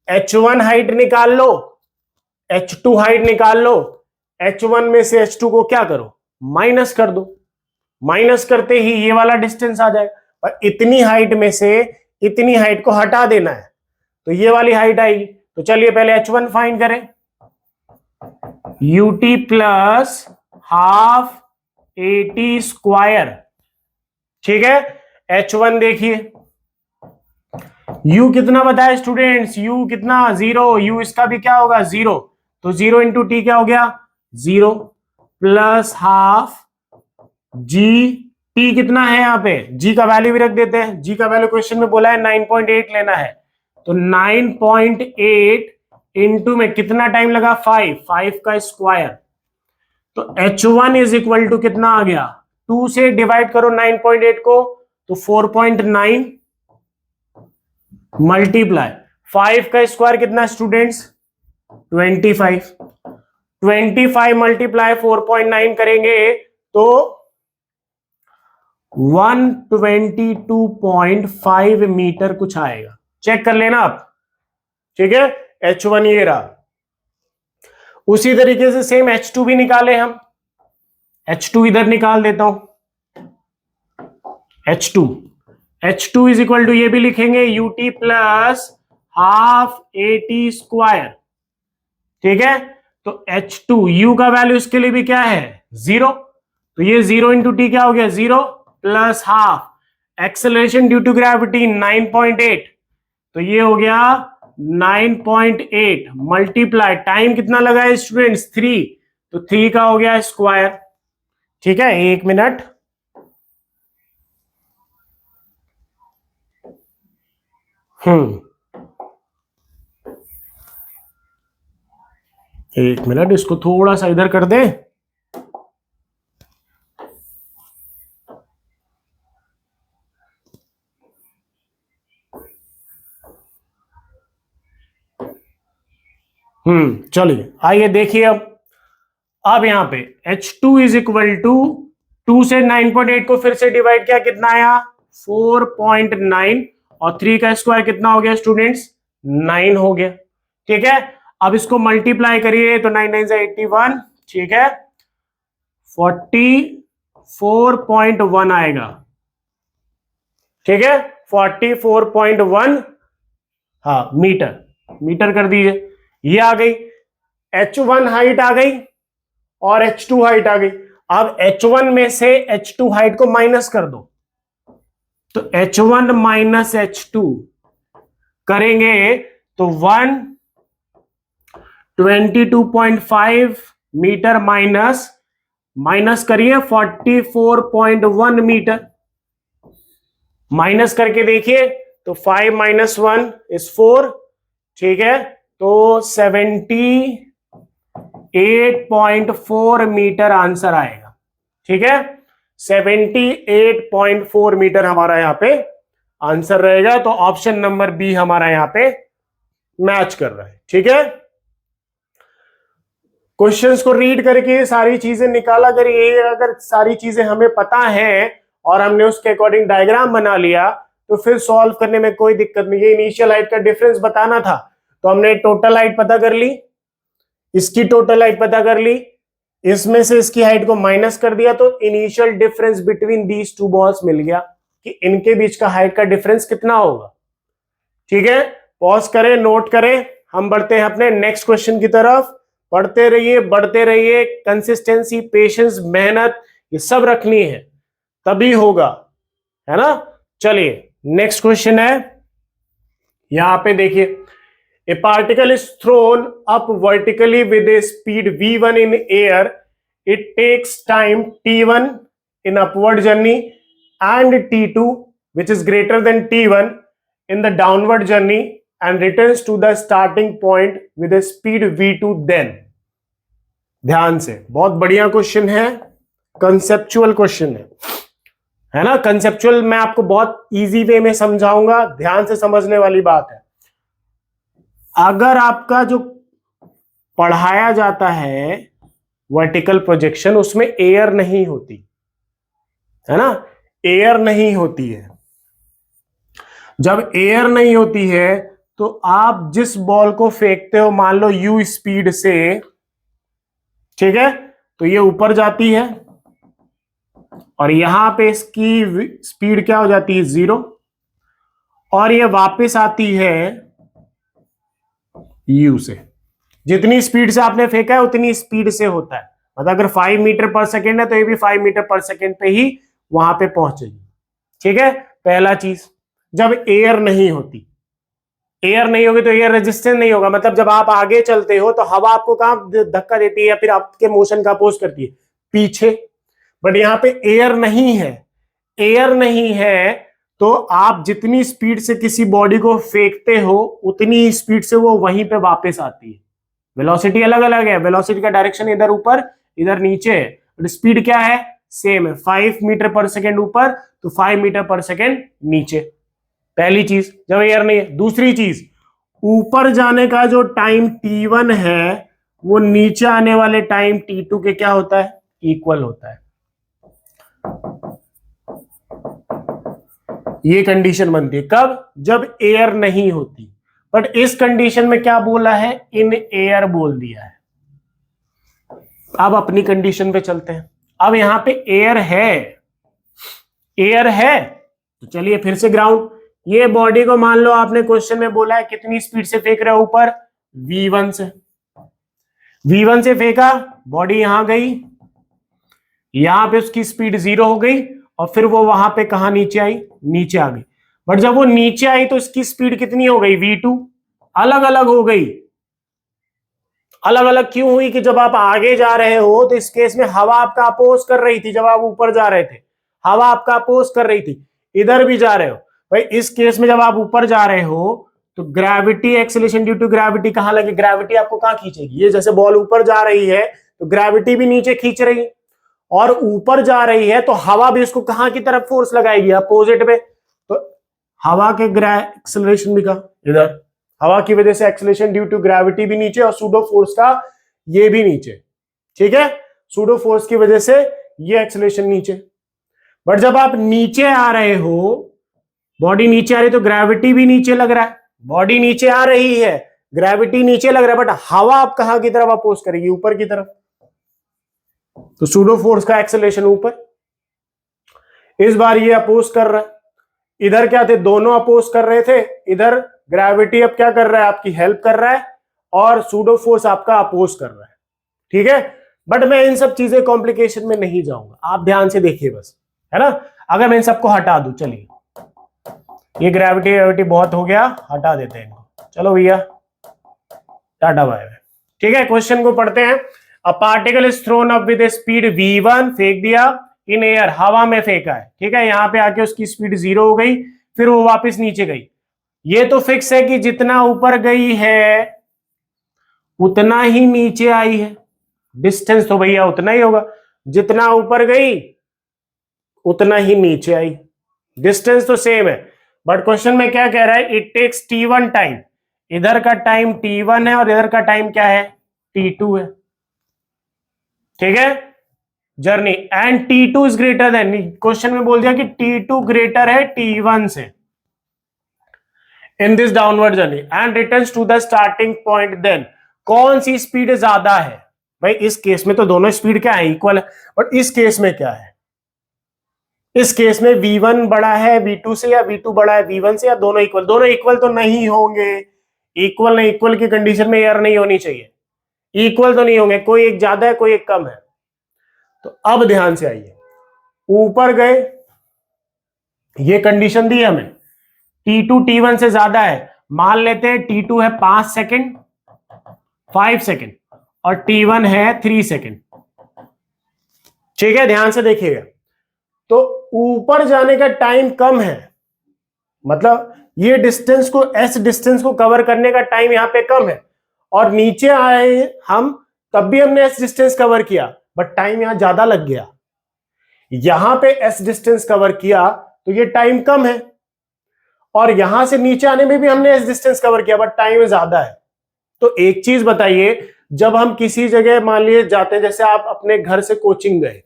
h1 हाइट निकाल लो, h2 हाइट निकाल लो, h1 में से h2 को क्या करो माइनस कर दो, माइनस करते ही ये वाला डिस्टेंस आ जाएगा, और इतनी हाइट में से इतनी हाइट को हटा देना है, तो ये वाली हाइट आएगी। तो चलिए पहले h1 फाइंड करें, ut plus half AT square, ठीक है। h1 देखिए, u कितना बताया स्टूडेंट्स, u कितना 0, u इसका भी क्या होगा 0, तो 0 इंटू टी क्या हो गया 0 प्लस हाफ g, t कितना है यहाँ पे, g का वैल्यू भी रख देते हैं, g का वैल्यू क्वेश्चन में बोला है 9.8 लेना है, तो 9.8 इंटू में कितना टाइम लगा 5 का स्क्वायर, तो h1 इज इक्वल टू कितना आ गया, 2 से डिवाइड करो 9.8 को, तो 4.9 मल्टीप्लाई 5 का स्क्वायर कितना स्टूडेंट्स 25, 25 मल्टीप्लाई 4.9 करेंगे तो 122.5 मीटर कुछ आएगा, चेक कर लेना आप, ठीक है। h1 ये रहा, उसी तरीके से सेम h2 भी निकाले हम, h2 इधर निकाल देता हूं, h2 इज इक्वल टू ये भी लिखेंगे ut plus half AT square, ठीक है। तो h2 u का वैल्यू इसके लिए भी क्या है 0, तो ये 0 इंटू टी क्या हो गया 0 plus half, acceleration due to gravity 9.8, तो ये हो गया 9.8 मल्टीप्लाई टाइम कितना लगा है स्टूडेंट्स 3, तो 3 का हो गया स्क्वायर, ठीक है। 1 मिनट, हम्म, एक मिनट, इसको थोड़ा सा इधर कर दे। चलिए आइए देखिए अब यहां पे H2 इज इक्वल टू 2 से 9.8 को फिर से डिवाइड किया, कितना आया 4.9, और 3 का स्क्वायर कितना हो गया स्टूडेंट्स 9 हो गया। ठीक है, अब इसको मल्टीप्लाई करिए तो 9 9 से 81, ठीक है 44.1 आएगा। ठीक है 44.1 हाँ मीटर कर दीजिए। ये आ गई H1 हाइट आ गई और H2 हाइट आ गई। अब H1 में से H2 हाइट को माइनस कर दो, तो H1 माइनस H2 करेंगे तो 122.5 मीटर माइनस करिए 44.1 मीटर, माइनस करके देखिए तो 5 माइनस 1 इज 4, ठीक है तो 78.4 मीटर आंसर आएगा। ठीक है 78.4 मीटर हमारा यहां पे आंसर रहेगा। तो ऑप्शन नंबर बी हमारा यहां पे मैच कर रहा है। ठीक है, क्वेश्चंस को रीड करके सारी चीजें निकाला करिए। अगर सारी चीजें हमें पता है और हमने उसके अकॉर्डिंग डायग्राम बना लिया तो फिर सॉल्व करने में कोई दिक्कत नहीं है। इनिशियल हाइट का डिफरेंस बताना था तो हमने टोटल हाइट पता कर ली, इसकी टोटल हाइट पता कर ली, इसमें से इसकी हाइट को माइनस कर दिया तो initial difference between these two balls मिल गया कि इनके बीच का हाइट का डिफरेंस कितना होगा। ठीक है, पॉज करें, नोट करें, हम बढ़ते हैं अपने नेक्स्ट क्वेश्चन की तरफ। पढ़ते रहिए, बढ़ते रहिए, कंसिस्टेंसी, पेशेंस, मेहनत ये सब रखनी है तभी होगा, है ना। चलिए नेक्स्ट क्वेश्चन है, यहां पे देखिए A particle is thrown up vertically with a speed v1 in air. It takes time t1 in upward journey and t2 which is greater than t1 in the downward journey and returns to the starting point with a speed v2 then. ध्यान से, बहुत बढ़िया क्वेश्चन है, कंसेप्चुअल क्वेश्चन है ना। कंसेप्चुअल मैं आपको बहुत इजी वे में समझाऊंगा, ध्यान से समझने वाली बात है। अगर आपका जो पढ़ाया जाता है वर्टिकल प्रोजेक्शन उसमें एयर नहीं होती है ना, एयर नहीं होती है। जब एयर नहीं होती है तो आप जिस बॉल को फेंकते हो, मान लो u स्पीड से, ठीक है तो ये ऊपर जाती है और यहां पे इसकी स्पीड क्या हो जाती है 0 और ये वापस आती है u से। जितनी स्पीड से आपने फेंका है उतनी स्पीड से होता है, मतलब अगर 5 मीटर पर सेकेंड है तो ये भी 5 मीटर पर सेकेंड पे ही वहां पे पहुंचेगी। ठीक है, पहला चीज जब एयर नहीं होती, एयर नहीं होगी तो एयर रेजिस्टेंस नहीं होगा, मतलब जब आप आगे चलते हो तो हवा आपको कहां धक्का देती है या फिर आपके मोशन का अपोज करती है पीछे। बट यहाँ पे एयर नहीं है, एयर नहीं है तो आप जितनी स्पीड से किसी बॉडी को फेंकते हो उतनी स्पीड से वो वहीं पे वापस आती है। वेलोसिटी अलग अलग है, वेलोसिटी का डायरेक्शन इधर ऊपर इधर नीचे है, बट स्पीड क्या है सेम है, 5 मीटर पर सेकेंड ऊपर तो 5 मीटर पर सेकेंड नीचे। पहली चीज जब एयर नहीं है। दूसरी चीज, ऊपर जाने का जो टाइम t1 है वो नीचे आने वाले टाइम t2 के क्या होता है इक्वल होता है। ये कंडीशन बनती है कब, जब एयर नहीं होती। बट इस कंडीशन में क्या बोला है, इन एयर बोल दिया है। अब अपनी कंडीशन पे चलते हैं। अब यहां पे एयर है, एयर है तो चलिए फिर से ग्राउंड। ये बॉडी को मान लो आपने क्वेश्चन में बोला है कितनी स्पीड से फेंक रहे हो ऊपर, v1 से, v1 से फेंका, बॉडी यहां गई, यहां पे उसकी स्पीड 0 हो गई और फिर वो वहां पे कहा नीचे आई, नीचे आ गई। बट जब वो नीचे आई तो इसकी स्पीड कितनी हो गई v2, अलग अलग हो गई। अलग अलग क्यों हुई कि जब आप आगे जा रहे हो तो इस केस में हवा आपका अपोज कर रही थी, जब आप ऊपर जा रहे थे हवा आपका अपोज कर रही थी, इधर भी जा रहे हो भाई इस केस में जब आप ऊपर जा रहे हो तो gravity, acceleration due to gravity कहां लगे, ग्रेविटी आपको कहां खींचेगी, ये जैसे बॉल ऊपर जा रही है तो ग्रेविटी भी नीचे खींच रही है, और ऊपर जा रही है तो हवा भी उसको कहां की तरफ फोर्स लगाएगी, अपोजिट में। तो हवा के एक्सेलरेशन भी कहा इधर, हवा की वजह से एक्सेलरेशन ड्यू टू ग्रेविटी भी नीचे और सूडो फोर्स का ये भी नीचे, ठीक है, सूडो फोर्स की वजह से ये एक्सेलरेशन नीचे। बट जब आप नीचे आ रहे हो, बॉडी नीचे आ रही है तो ग्रेविटी भी नीचे लग रहा है, बॉडी नीचे आ रही है, ग्रेविटी नीचे लग रहा है, बट हवा आप कहां की तरफ अपोज करेगी, ऊपर की तरफ, तो सूडो फोर्स का एक्सेलरेशन ऊपर। इस बार ये अपोज कर रहा है, इधर क्या थे, दोनों अपोज कर रहे थे, इधर ग्रेविटी अब क्या कर रहा है, आपकी हेल्प कर रहा है, और सूडो फोर्स आपका अपोज कर रहा है, ठीक है। बट मैं इन सब चीजें कॉम्प्लिकेशन में नहीं जाऊंगा, आप ध्यान से देखिए बस, है ना। अगर मैं इन सबको हटा दूं, चलिए ये ग्रेविटी बहुत हो गया, हटा देते हैं इनको, चलो भैया टाटा बाय बाय, ठीक है। क्वेश्चन को पढ़ते हैं। अ particle is throne up with speed v1, फेंक दिया, इन एयर, हवा में फेंका है, ठीक है। यहां पे आके उसकी स्पीड 0 हो गई, फिर वो वापस नीचे गई। ये तो फिक्स है कि जितना ऊपर गई है उतना ही नीचे आई है, डिस्टेंस तो भैया उतना ही होगा, जितना ऊपर गई उतना ही नीचे आई, डिस्टेंस तो सेम है। बट क्वेश्चन में क्या कह रहा है, इट टेक्स t1 टाइम, इधर का टाइम t1 है और इधर का टाइम क्या है, t2 है, ठीक है, journey, and t2 is greater than, question में बोल दिया कि t2 ग्रेटर है t1 से in this downward journey and returns to the starting point, then कौन सी स्पीड ज्यादा है। भाई इस केस में तो दोनों स्पीड क्या है, इक्वल है, बट इस केस में क्या है, इस केस में v1 बड़ा है v2 से या v2 बड़ा है v1 से, या दोनों इक्वल, दोनों इक्वल तो नहीं होंगे, इक्वल नहीं, इक्वल की कंडीशन में एयर नहीं होनी चाहिए, इक्वल तो नहीं होंगे, कोई एक ज्यादा है कोई एक कम है। तो अब ध्यान से आइए, ऊपर गए, ये कंडीशन दी हमें, t2 t1 से ज्यादा है, मान लेते हैं t2 है 5 सेकेंड 5 सेकेंड और t1 है 3 सेकेंड, ठीक है, ध्यान से देखिएगा। तो ऊपर जाने का टाइम कम है, मतलब ये डिस्टेंस को, एस डिस्टेंस को कवर करने का टाइम यहां पे कम है, और नीचे आए हम तब भी हमने एस डिस्टेंस कवर किया, बट टाइम यहां ज्यादा लग गया, यहां पे एस डिस्टेंस कवर किया तो ये टाइम कम है, और यहां से नीचे आने में भी हमने एस डिस्टेंस कवर किया, बट टाइम ज्यादा है। तो एक चीज बताइए, जब हम किसी जगह मान लीजिए जाते हैं, जैसे आप अपने घर से कोचिंग गए,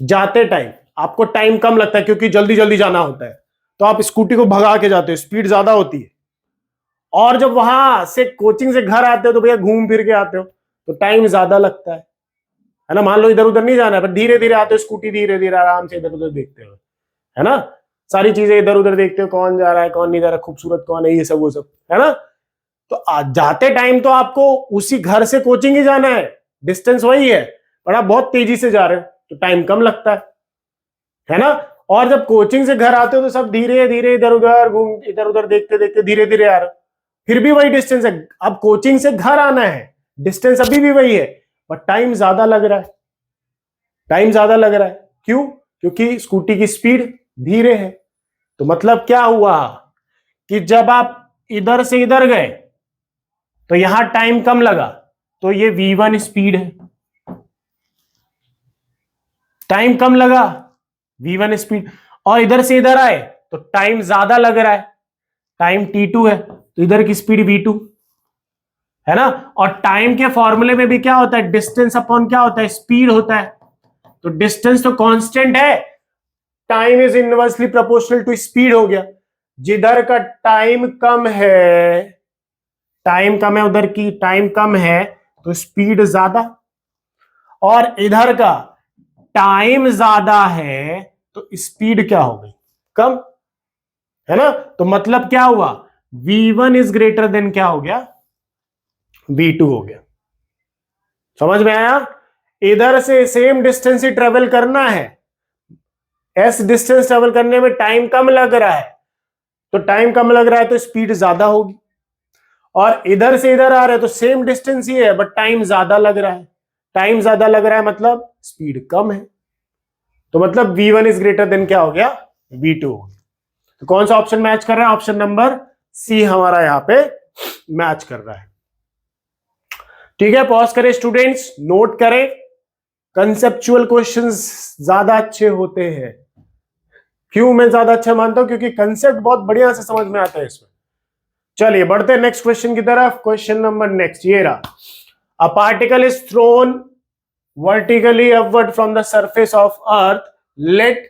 जाते टाइम आपको टाइम कम लगता है क्योंकि जल्दी जल्दी जाना होता है, तो आप स्कूटी को भगा के जाते हो, स्पीड ज्यादा होती है, और जब वहां से कोचिंग से घर आते हो तो भैया घूम फिर के आते हो तो टाइम ज्यादा लगता है ना। मान लो इधर उधर नहीं जाना है, पर धीरे धीरे आते हो, स्कूटी धीरे धीरे आराम से इधर उधर देखते हो, है ना, सारी चीजें इधर उधर देखते हो, कौन जा रहा है कौन नहीं जा रहा, खूबसूरत कौन है, ये सब वो सब, है ना। तो जाते टाइम तो आपको उसी घर से कोचिंग ही जाना है, डिस्टेंस वही है, पर आप बहुत तेजी से जा रहे हो तो टाइम कम लगता है ना। और जब कोचिंग से घर आते हो तो सब धीरे धीरे इधर उधर घूम, इधर उधर देखते देखते धीरे धीरे आ रहे हो, फिर भी वही डिस्टेंस है। अब कोचिंग से घर आना है, डिस्टेंस अभी भी वही है, बट टाइम ज्यादा लग रहा है, टाइम ज्यादा लग रहा है, क्यों, क्योंकि स्कूटी की स्पीड धीरे है। तो मतलब क्या हुआ कि जब आप इधर से इधर गए तो यहां टाइम कम लगा, तो ये v1 स्पीड है, टाइम कम लगा v1 स्पीड, और इधर से इधर आए तो टाइम ज्यादा लग रहा है, टाइम t2 है, तो इधर की स्पीड v2 है ना। और टाइम के फॉर्मूले में भी क्या होता है, डिस्टेंस अपॉन क्या होता है, स्पीड होता है। तो डिस्टेंस तो कांस्टेंट है, time is inversely proportional to speed हो गया, जिधर का टाइम कम है, टाइम कम है, उधर की टाइम कम है तो स्पीड ज्यादा, और इधर का टाइम ज्यादा है तो स्पीड क्या हो गई, कम, है ना। तो मतलब क्या हुआ, v1 इज ग्रेटर देन क्या हो गया, v2 हो गया। समझ में आया, इधर से सेम डिस्टेंस ही ट्रेवल करना है, एस डिस्टेंस ट्रेवल करने में टाइम कम लग रहा है, तो टाइम कम लग रहा है तो स्पीड ज्यादा होगी, और इधर से इधर आ रहे हैं तो सेम डिस्टेंस ही है बट टाइम ज्यादा लग रहा है, टाइम ज्यादा लग रहा है मतलब स्पीड कम है, तो मतलब v1 इज ग्रेटर देन क्या हो गया, v2 हो गया। तो कौन सा ऑप्शन मैच कर रहा है? ऑप्शन नंबर सी हमारा यहां पे मैच कर रहा है। ठीक है, पॉज करें स्टूडेंट्स, नोट करें। कंसेप्चुअल क्वेश्चंस ज्यादा अच्छे होते हैं। क्यों मैं ज्यादा अच्छा मानता हूं? क्योंकि कंसेप्ट बहुत बढ़िया से समझ में आता है इसमें। चलिए बढ़ते हैं नेक्स्ट क्वेश्चन की तरफ। क्वेश्चन नंबर नेक्स्ट ये रहा। A particle is thrown vertically upward from the surface of earth. Let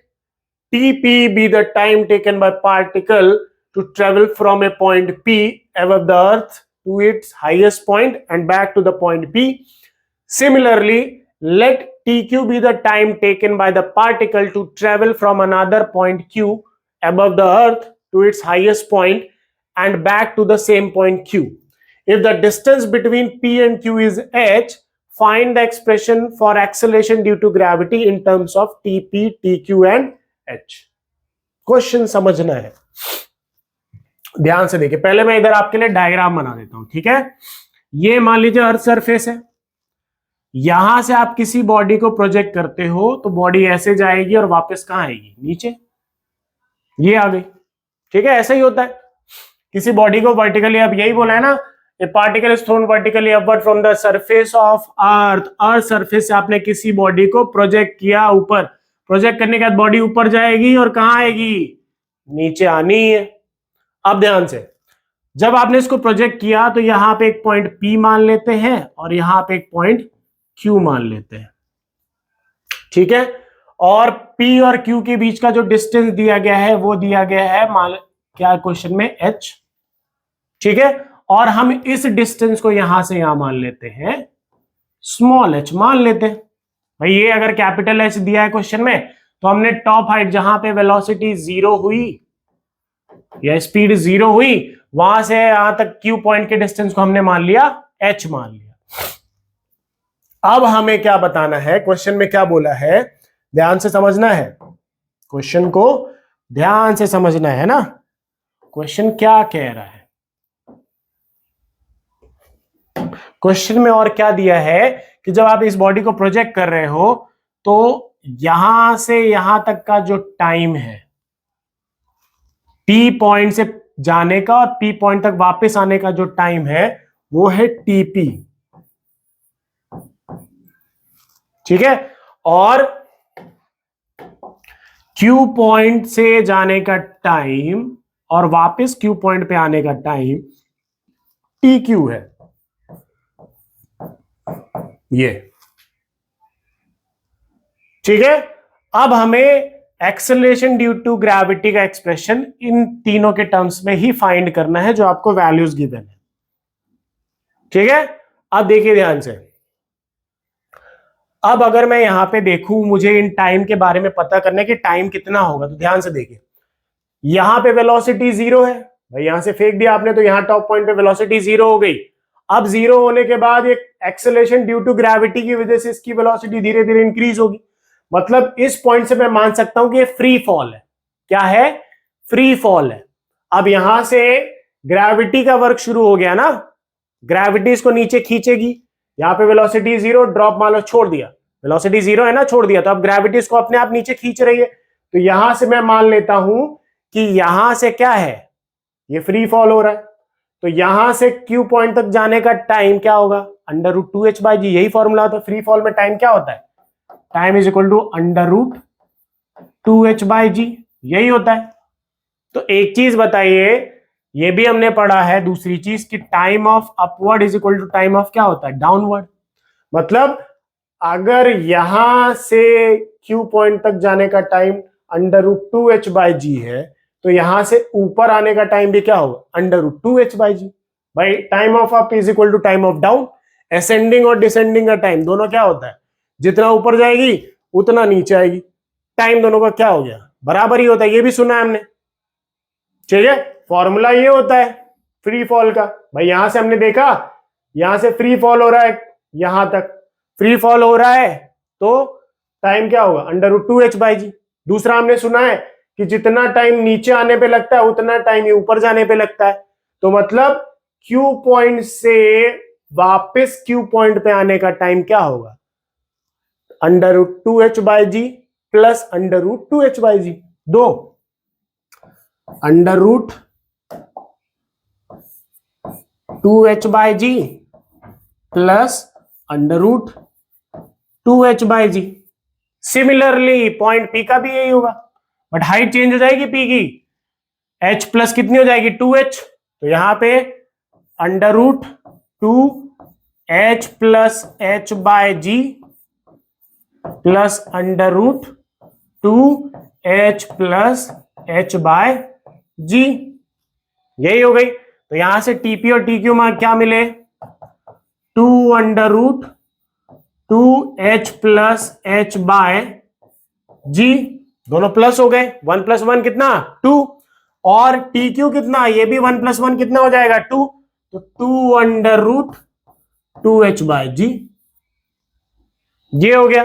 TP be the time taken by particle to travel from a point P above the earth to its highest point and back to the point P. Similarly, let TQ be the time taken by the particle to travel from another point Q above the earth to its highest point and back to the same point Q. If the distance between P and Q is h, find the expression for acceleration due to gravity in terms of TP, TQ and h. Question समझना है, ध्यान से देखिए। पहले मैं इधर आपके लिए डायग्राम बना देता हूं, ठीक है। ये मान लीजिए अर्थ सरफेस है, यहां से आप किसी बॉडी को प्रोजेक्ट करते हो तो बॉडी ऐसे जाएगी और वापस कहां आएगी? नीचे, ये आ गई। ठीक है, ऐसा ही होता है किसी बॉडी को वर्टिकली, अब यही बोला है ना, ए particle is thrown vertically upward from the surface of earth. Earth surface से आपने किसी बॉडी को प्रोजेक्ट किया ऊपर, प्रोजेक्ट करने के बाद बॉडी ऊपर जाएगी और कहां आएगी? नीचे आनी है। अब ध्यान से, जब आपने इसको प्रोजेक्ट किया तो यहां पे एक पॉइंट P मान लेते हैं और यहां पे एक पॉइंट Q मान लेते हैं, ठीक है। और P और Q के बीच का जो डिस्टेंस दिया गया है वो दिया गया है, मान क्या क्वेश्चन में, h, ठीक है। और हम इस डिस्टेंस को यहां से यहां मान लेते हैं, स्मॉल h मान लेते हैं। भाई ये अगर कैपिटल H दिया है क्वेश्चन में तो हमने टॉप हाइट जहां पे वेलोसिटी 0 हुई या स्पीड 0 हुई वहां से यहां तक Q पॉइंट के डिस्टेंस को हमने मान लिया h मान लिया। अब हमें क्या बताना है, क्वेश्चन में क्या बोला है, ध्यान से समझना है, क्वेश्चन को ध्यान से समझना है ना। क्वेश्चन क्या कह रहा है, क्वेश्चन में और क्या दिया है कि जब आप इस बॉडी को प्रोजेक्ट कर रहे हो तो यहां से यहां तक का जो टाइम है P पॉइंट से जाने का और P पॉइंट तक वापस आने का जो टाइम है वो है TP, ठीक है। और Q पॉइंट से जाने का टाइम और वापस Q पॉइंट पे आने का टाइम TQ है, ये, ठीक है। अब हमें एक्सेलरेशन ड्यू टू ग्रेविटी का एक्सप्रेशन इन तीनों के टर्म्स में ही फाइंड करना है जो आपको वैल्यूज गिवन है, ठीक है। अब देखिए ध्यान से, अब अगर मैं यहां पे देखूं, मुझे इन टाइम के बारे में पता करना है कि टाइम कितना होगा, तो ध्यान से देखिए, यहां पे वेलोसिटी 0 है, भाई यहां से फेंक दिया आपने तो यहां टॉप पॉइंट पे वेलोसिटी 0 हो गई। अब 0 होने के बाद एक एक्सेलरेशन ड्यू टू ग्रेविटी की वजह से इसकी वेलोसिटी धीरे धीरे इंक्रीज होगी। मतलब इस पॉइंट से मैं मान सकता हूं कि ये फ्री फॉल है। क्या है? फ्री फॉल है। अब यहां से ग्रेविटी का वर्क शुरू हो गया ना, ग्रेविटी इसको नीचे खींचेगी, यहां पे वेलोसिटी 0, ड्रॉप मान लो छोड़ दिया, वेलोसिटी 0 है ना, छोड़ दिया, तो अब ग्रेविटी इसको अपने आप नीचे खींच रही है। तो यहां से मैं मान लेता हूं कि यहां से क्या है, ये फ्री फॉल हो रहा है, तो यहां से Q पॉइंट तक जाने का टाइम क्या होगा? √2h/g, यही फॉर्मूला होता है फ्री फॉल में। टाइम क्या होता है? Time is equal to √2h/g, यही होता है। तो एक चीज बताइए, ये भी हमने पढ़ा है दूसरी चीज कि time of upward is equal to time of क्या होता है? डाउनवर्ड। मतलब अगर यहां से Q पॉइंट तक जाने का टाइम √2h/g है तो यहां से ऊपर आने का टाइम भी क्या होगा? √2h/g। भाई time of up is equal to time of down. Ascending और डिसेंडिंग का टाइम दोनों क्या होता है? जितना ऊपर जाएगी उतना नीचे आएगी, टाइम दोनों का क्या हो गया? बराबर ही होता है। ये भी सुना है हमने, ठीक है। फॉर्मूला ये होता है फ्री फॉल का। भाई यहां से हमने देखा, यहां से फ्री फॉल हो रहा है, यहां तक फ्री फॉल हो रहा है तो टाइम क्या होगा? √2h/g। दूसरा हमने सुना है कि जितना टाइम नीचे आने पे लगता है उतना टाइम ऊपर जाने पे लगता है। तो मतलब Q पॉइंट से वापस Q पॉइंट पे आने का टाइम क्या होगा? √2h/g plus √2h/g। दो under root 2h/g plus under root 2h/g। Similarly point P का भी यही होगा, बट हाइट चेंज हो जाएगी P की, h प्लस कितनी हो जाएगी 2h, तो यहां पे under root 2h plus h/g plus under root 2h plus h/g, यही हो गई। तो यहां से TP और TQ में क्या मिले, 2 under root 2h plus h/g, दोनों प्लस हो गए, 1 + 1 कितना 2, और TQ कितना, ये भी 1 + 1 कितना हो जाएगा 2, तो 2 अंडर रूट 2h/g, ये हो गया।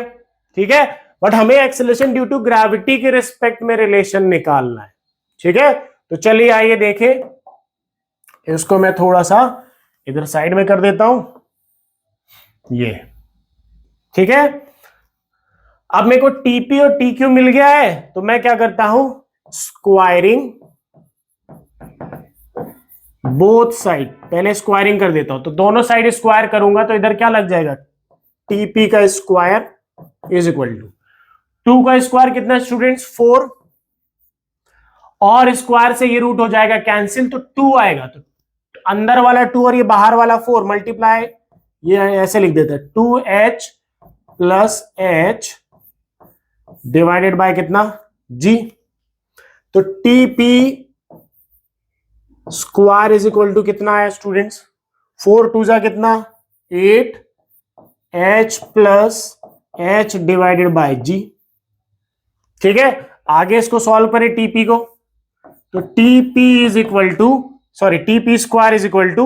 ठीक है, बट हमें एक्सेलरेशन ड्यू टू ग्रेविटी के रिस्पेक्ट में रिलेशन निकालना है। ठीक है, तो चलिए आइए देखें, इसको मैं थोड़ा सा इधर साइड में कर देता हूं, ये ठीक है। अब मेरे को TP और TQ मिल गया है, तो मैं क्या करता हूं, स्क्वायरिंग बोथ साइड, पहले स्क्वायरिंग कर देता हूं, तो दोनों साइड स्क्वायर करूंगा तो इधर क्या लग जाएगा, TP का स्क्वायर इज इक्वल टू 2 का स्क्वायर कितना स्टूडेंट्स 4, और स्क्वायर से ये रूट हो जाएगा कैंसिल, तो 2 आएगा, तो अंदर वाला 2 और ये बाहर वाला 4 मल्टीप्लाई, ये ऐसे लिख देते हैं 2h plus h divided by कितना g, तो TP square is equal to कितना है स्टूडेंट्स, 4 2 जा कितना 8 h plus h divided by g। ठीक है, आगे इसको सॉल्व करें TP को, तो TP is equal to TP square is equal to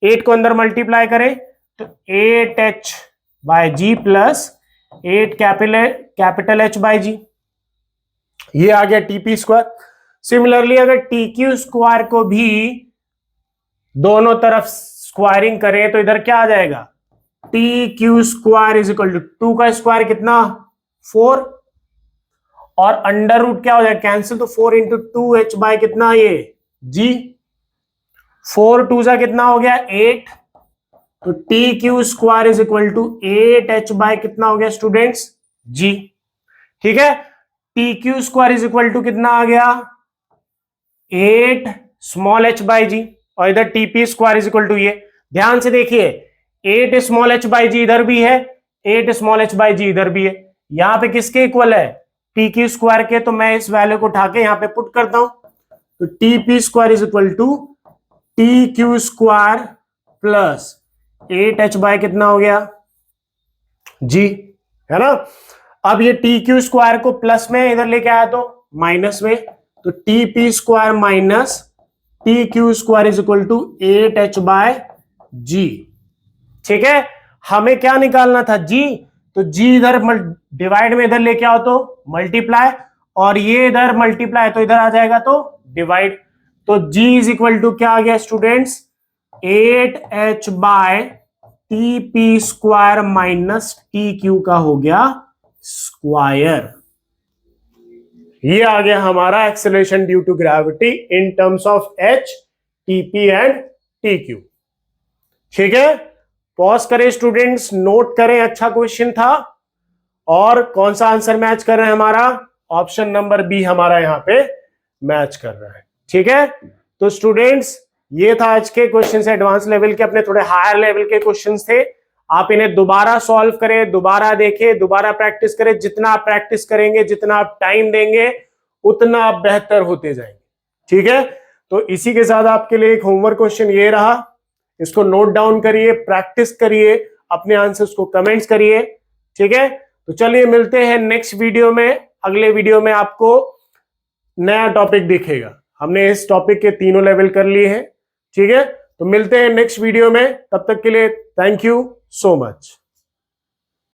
8 को अंदर मल्टीप्लाई करें तो 8h/g प्लस 8 कैपिटल H/g, ये आ गया TP स्क्वायर। सिमिलरली अगर TQ स्क्वायर को भी दोनों तरफ स्क्वायरिंग करें तो इधर क्या आ जाएगा, TQ square is equal to 2 का स्क्वायर कितना 4, और अंडर रूट क्या हो जाएगा कैंसिल, तो 4 इंटू 2h बाय कितना ये g, 4 2 जा कितना हो गया 8, तो TQ square is equal to 8h by कितना हो गया स्टूडेंट्स g। ठीक है, TQ square is equal to कितना आ गया 8 स्मॉल h बाय g, और इधर TP square is equal to ये, ध्यान से देखिए 8 स्मॉल h बाय g इधर भी है, 8 स्मॉल h बाय g इधर भी है, यहां पे किसके इक्वल है TQ स्क्वायर के, तो मैं इस वैल्यू को उठा के यहां पे पुट करता हूं, तो TP square is equal to TQ square plus 8h by कितना हो गया g, है ना। अब ये TQ स्क्वायर को प्लस में इधर लेके आया तो माइनस में, तो TP square minus TQ square is equal to 8h by g। ठीक है, हमें क्या निकालना था g, तो g इधर डिवाइड में इधर लेके आओ तो मल्टीप्लाई, और ये इधर मल्टीप्लाई तो इधर आ जाएगा तो डिवाइड, तो g इज इक्वल टू क्या आ गया students 8h by TP square minus TQ का हो गया स्क्वायर। ये आ गया हमारा acceleration due to gravity in terms of h, TP and TQ। ठीक है, पॉज करें स्टूडेंट्स, नोट करें, अच्छा क्वेश्चन था, और कौन सा आंसर मैच कर रहा है हमारा, ऑप्शन नंबर बी हमारा यहां पे मैच कर रहा है। ठीक है, तो स्टूडेंट्स ये था आज के क्वेश्चन एडवांस लेवल के, अपने थोड़े हायर लेवल के क्वेश्चंस थे, आप इन्हें दोबारा सॉल्व करें, दोबारा देखें, दोबारा प्रैक्टिस करें, जितना आप प्रैक्टिस करेंगे, जितना आप टाइम देंगे उतना आप बेहतर होते जाएंगे। ठीक है, तो इसी के साथ आपके लिए एक होमवर्क क्वेश्चन ये रहा, इसको नोट डाउन करिए, प्रैक्टिस करिए, अपने आंसर्स को कमेंट्स करिए। ठीक है, तो चलिए मिलते हैं नेक्स्ट वीडियो में, अगले वीडियो में आपको नया टॉपिक दिखेगा, हमने इस टॉपिक के तीनों लेवल कर लिए हैं। ठीक है, तो मिलते हैं नेक्स्ट वीडियो में, तब तक के लिए थैंक यू सो मच।